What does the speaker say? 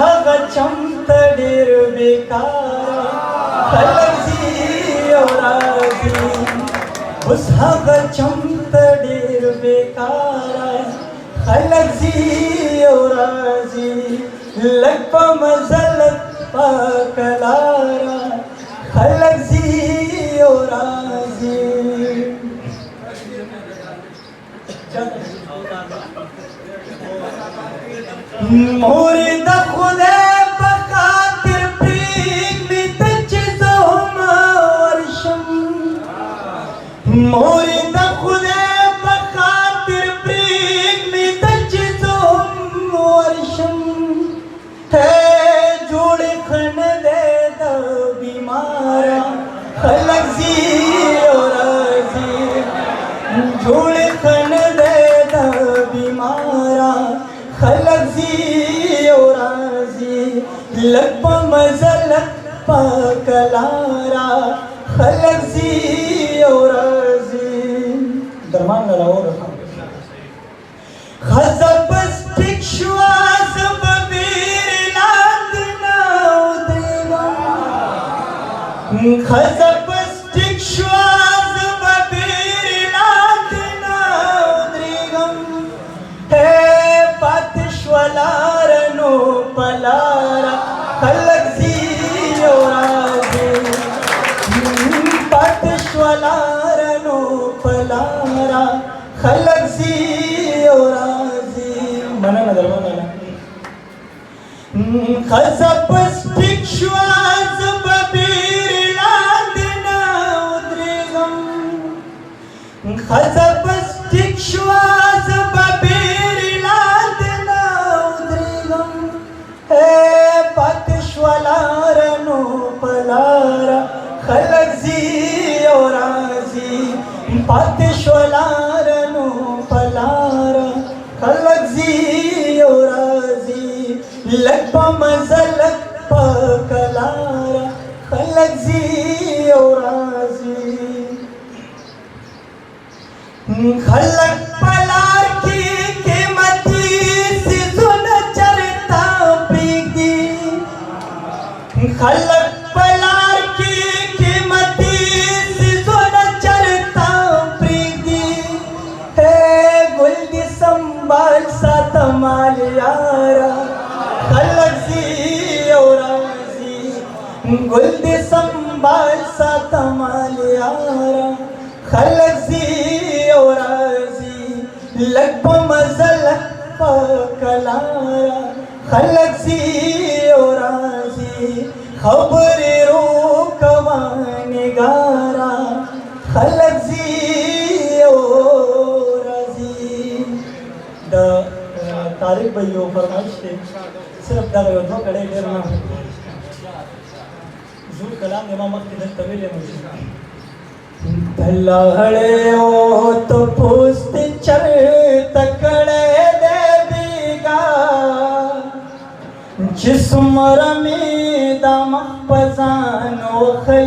هغه چمته ډېر بیکاره خلک ځي او راځي اوس هغه چمته ډېر بیکاره خلک ځي او راځي لږ په مزه لږ پاکه لاره خلک ځي او راځي مورې د خدای په خاطر پرېږدې ته چې زه هم ورشم مورې د خدای په خاطر پرېږدې ته چې زه هم ورشم جوړې ښه نه دی د بیماره خلک ځي او راځي جوړې ښه نه دی د بیماره خلک ځي او راځي لږ په مزه لږ پاکه لاره خلک ځي او راځي درمان نه راوړه ښځه په سټیک شوه زه به بیرې لاندې نه ودرېږم ښځه په سټیک شوه زه به بیرې لاندې نه ودرېږم پاتې شوه لاره نو په لاره خلک ځي او راځي پاتې شوه لاره نو په لاره خلک ځي او راځي مننه در مننه ښځه په سټیک شوه زه به بیرې لاندې نه ودرېږم ښځه په سټیک شوه زه به بیرې لاندې نه ودرېږم پاتې شوه لاره نو په لاره خلک ځي او راځي پاتې شوه لاره نو په لاره خلک ځي او راځي لږ په مزه لږ پاکه لاره خلک ځي او راځي خلک په لار کې قیمتي څیزونه چرته پرېږدي خلک په لار کې قیمتي څیزونه چرته پرېږدي ګل دې سنبال ساته مال یاره خلک ځي او راځي ګل دې سنبال ساته مال یاره خلک ځي او راځي لږ په مزه لږ پاکه لاره خلک ځي او راځي خبرې روکوه نګاره خلک ځي او راځي د طارق بھائی یو فرمایش دی صرف دغه یو دوه کړی ډېر نه زور کلام یې ما مخکې دلته ویلی لاړې او تو پوست چرته کړی دی بیګا چې څومره مې دا مخ په ځان وخلی